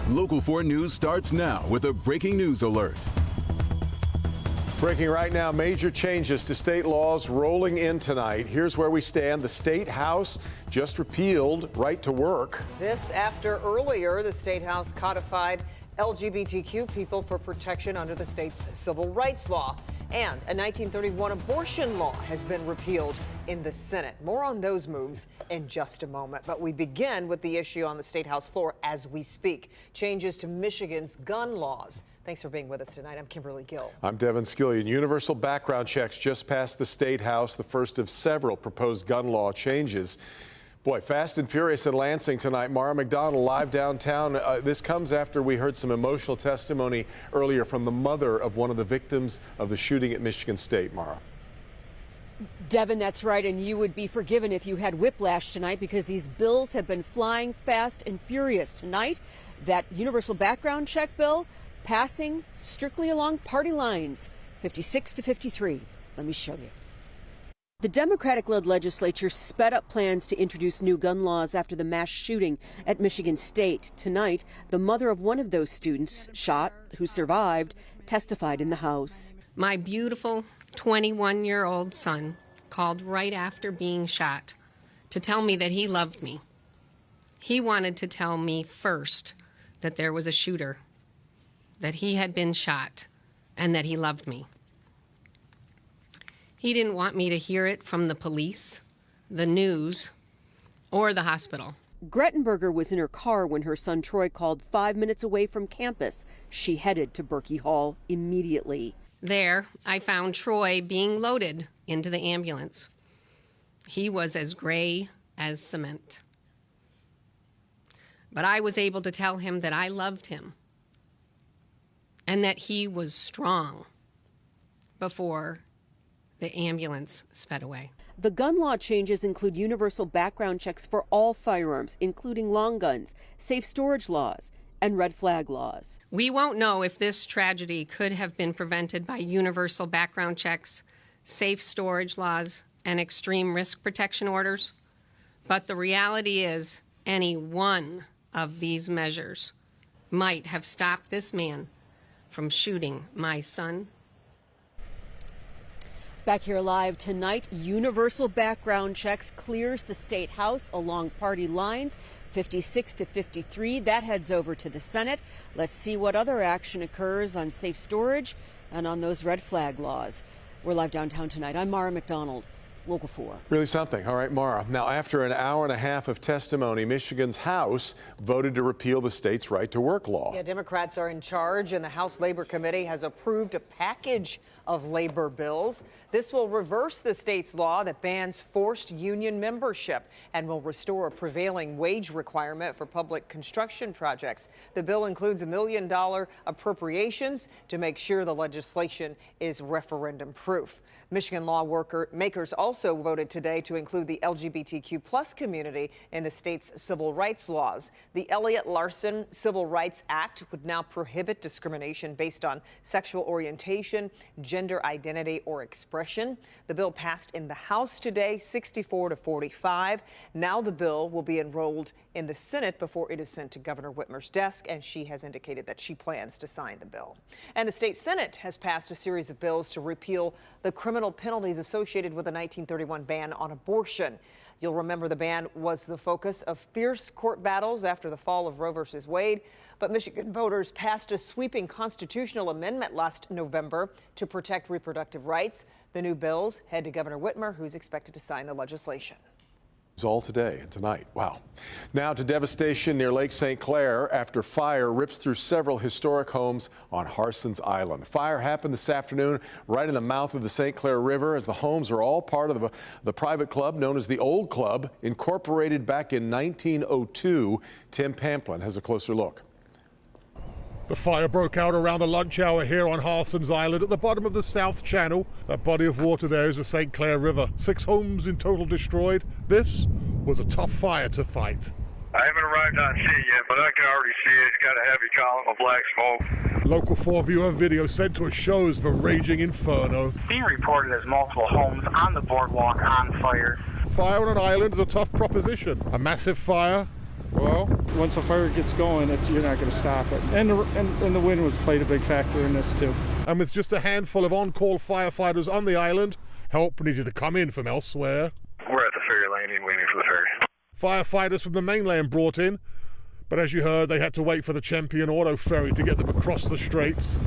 Local 4 News starts now with a breaking news alert. Breaking right now, major changes to state laws rolling in tonight. Here's where we stand. The State House just repealed right to work. This after earlier the State House codified LGBTQ people for protection under the state's civil rights law. And a 1931 abortion law has been repealed in the Senate. More on those moves in just a moment. But we begin with the issue on the State House floor as we speak. Changes to Michigan's gun laws. Thanks for being with us tonight. I'm Kimberly Gill. I'm Devin Skillian. Universal background checks just passed the State House, the first of several proposed gun law changes. Boy, fast and furious in Lansing tonight. Mara McDonald live downtown. This comes after we heard some emotional testimony earlier from the mother of one of the victims of the shooting at Michigan State. Mara. Devin, that's right, and you would be forgiven if you had whiplash tonight because these bills have been flying fast and furious. Tonight, that universal background check bill passing strictly along party lines, 56 to 53. Let me show you. The Democratic-led legislature sped up plans to introduce new gun laws after the mass shooting at Michigan State. Tonight, the mother of one of those students shot, who survived, testified in the House. My beautiful 21-year-old son called right after being shot to tell me that he loved me. He wanted to tell me first that there was a shooter, that he had been shot, and that he loved me. He didn't want me to hear it from the police, the news, or the hospital. Grettenberger was in her car when her son Troy called 5 minutes away from campus. She headed to Berkey Hall immediately. There, I found Troy being loaded into the ambulance. He was as gray as cement. But I was able to tell him that I loved him and that he was strong before the ambulance sped away. The gun law changes include universal background checks for all firearms, including long guns, safe storage laws, and red flag laws. We won't know if this tragedy could have been prevented by universal background checks, safe storage laws, and extreme risk protection orders. But the reality is, any one of these measures might have stopped this man from shooting my son. Back here live tonight, universal background checks clears the State House along party lines, 56 to 53. That heads over to the Senate. Let's see what other action occurs on safe storage and on those red flag laws. We're live downtown tonight. I'm Mara McDonald. Local 4. Really something. All right, Mara. Now, after an hour and a half of testimony, Michigan's House voted to repeal the state's right to work law. Yeah, Democrats are in charge, and the House Labor Committee has approved a package of labor bills. This will reverse the state's law that bans forced union membership and will restore a prevailing wage requirement for public construction projects. The bill includes $1 million appropriations to make sure the legislation is referendum proof. Michigan lawmakers also voted today to include the LGBTQ plus community in the state's civil rights laws. The Elliott Larson Civil Rights Act would now prohibit discrimination based on sexual orientation, gender identity, or expression. The bill passed in the House today, 64 to 45. Now the bill will be enrolled in the Senate before it is sent to Governor Whitmer's desk, and she has indicated that she plans to sign the bill. And the state Senate has passed a series of bills to repeal the criminal penalties associated with the 1931 ban on abortion. You'll remember the ban was the focus of fierce court battles after the fall of Roe v. Wade. But Michigan voters passed a sweeping constitutional amendment last November to protect reproductive rights. The new bills head to Governor Whitmer, who's expected to sign the legislation. It's all today and tonight. Wow. Now to devastation near Lake St. Clair after fire rips through several historic homes on Harson's Island. The fire happened this afternoon right in the mouth of the St. Clair River, as the homes are all part of the private club known as the Old Club, incorporated back in 1902. Tim Pamplin has a closer look. The fire broke out around the lunch hour here on Harson's Island at the bottom of the South Channel. That body of water there is the St. Clair River. 6 homes in total destroyed. This was a tough fire to fight. I haven't arrived on scene yet, but I can already see it. It's got a heavy column of black smoke. Local 4 viewer video sent to us shows the raging inferno. Being reported as multiple homes on the boardwalk on fire. Fire on an island is a tough proposition. A massive fire, well, Well, once a fire gets going, you're not going to stop it. And the wind was played a big factor in this too. and with just a handful of on-call firefighters on the island, help needed to come in from elsewhere. We're at the ferry landing waiting for the ferry. Firefighters from the mainland brought in, but as you heard, they had to wait for the Champion Auto ferry to get them across the straits.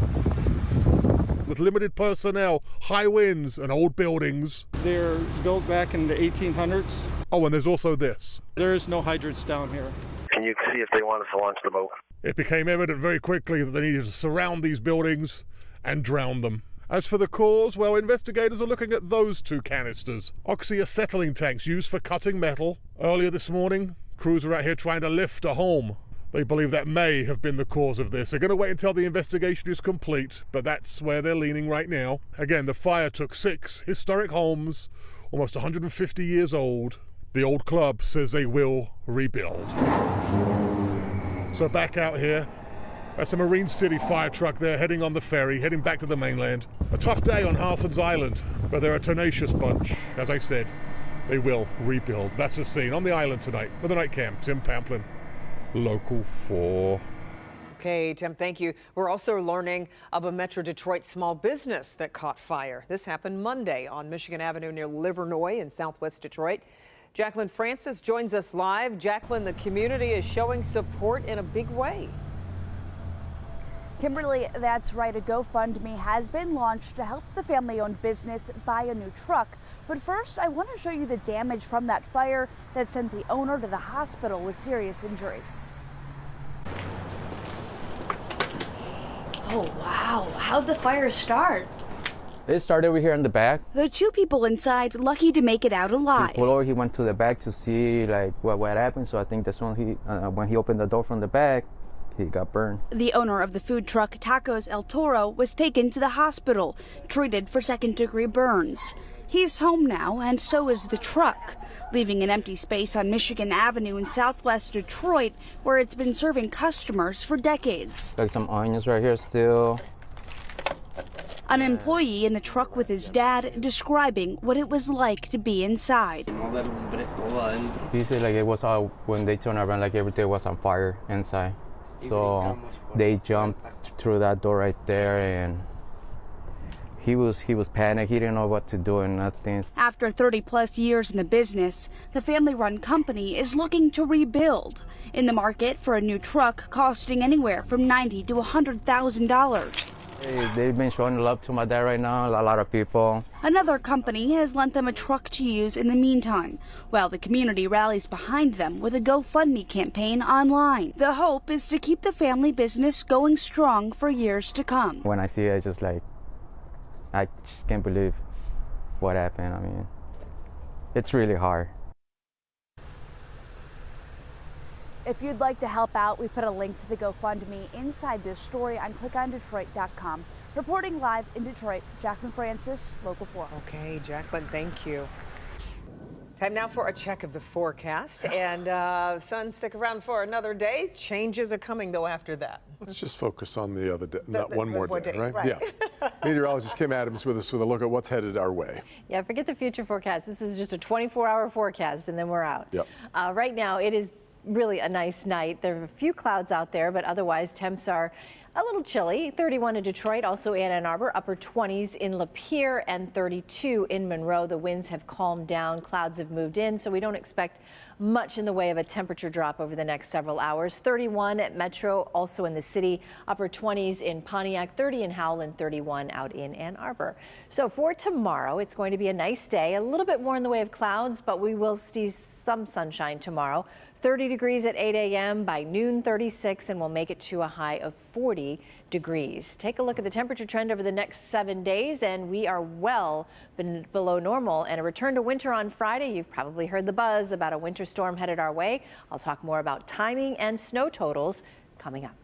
With limited personnel, high winds and old buildings. They're built back in the 1800s. Oh, and there's also this. There is no hydrants down here. Can you see if they want us to launch the boat? It became evident very quickly that they needed to surround these buildings and drown them. As for the cause, well, investigators are looking at those two canisters. Oxyacetylene tanks used for cutting metal. Earlier this morning, crews were out here trying to lift a home. They believe that may have been the cause of this. They're going to wait until the investigation is complete, but that's where they're leaning right now. Again, the fire took 6 historic homes, almost 150 years old. The old club says they will rebuild. So back out here, that's the Marine City fire truck there heading on the ferry, heading back to the mainland. A tough day on Harson's Island, but they're a tenacious bunch. As I said, they will rebuild. That's the scene on the island tonight. With the night cam, Tim Pamplin, Local 4. Okay, Tim, thank you. We're also learning of a Metro Detroit small business that caught fire. This happened Monday on Michigan Avenue near Livernois in southwest Detroit. Jacqueline Francis joins us live. Jacqueline, the community is showing support in a big way. Kimberly, that's right. A GoFundMe has been launched to help the family-owned business buy a new truck. But first, I want to show you the damage from that fire that sent the owner to the hospital with serious injuries. Oh, wow. How'd the fire start? It started over here in the back. The 2 people inside lucky to make it out alive. He went to the back to see like what happened. So I think that's when he opened the door from the back, he got burned. The owner of the food truck Tacos El Toro was taken to the hospital, treated for second-degree burns. He's home now, and so is the truck, leaving an empty space on Michigan Avenue in southwest Detroit, where it's been serving customers for decades. Like some onions right here still. An employee in the truck with his dad describing what it was like to be inside. He said like it was all, when they turned around, like everything was on fire inside. So they jumped through that door right there, and he was panicked. He didn't know what to do and nothing. After 30-plus years in the business, the family-run company is looking to rebuild. In the market for a new truck costing anywhere from $90,000 to $100,000. They've been showing love to my dad right now, a lot of people. Another company has lent them a truck to use in the meantime, while the community rallies behind them with a GoFundMe campaign online. The hope is to keep the family business going strong for years to come. When I see it, I just can't believe what happened. I mean, it's really hard. If you'd like to help out, we put a link to the GoFundMe inside this story on clickondetroit.com. Reporting live in Detroit, Jacqueline Francis, Local 4. Okay, Jacqueline, thank you. Time now for a check of the forecast. And son, stick around for another day. Changes are coming, though, after that. Let's just focus on the other day, not one more day, right? Right. Yeah. Meteorologist Kim Adams with us with a look at what's headed our way. Yeah, forget the future forecast. This is just a 24-hour forecast, and then we're out. Yep. Right now, it is really a nice night. There are a few clouds out there, but otherwise temps are a little chilly. 31 in Detroit, also in Ann Arbor, upper 20s in Lapeer, and 32 in Monroe. The winds have calmed down, clouds have moved in, so we don't expect much in the way of a temperature drop over the next several hours. 31 at Metro, also in the city, upper 20s in Pontiac, 30 in Howell, and 31 out in Ann Arbor. So for tomorrow, it's going to be a nice day, a little bit more in the way of clouds, but we will see some sunshine tomorrow. 30 degrees at 8 a.m. by noon, 36, and we'll make it to a high of 40 degrees. Take a look at the temperature trend over the next 7 days, and we are well below normal. And a return to winter on Friday. You've probably heard the buzz about a winter storm headed our way. I'll talk more about timing and snow totals coming up.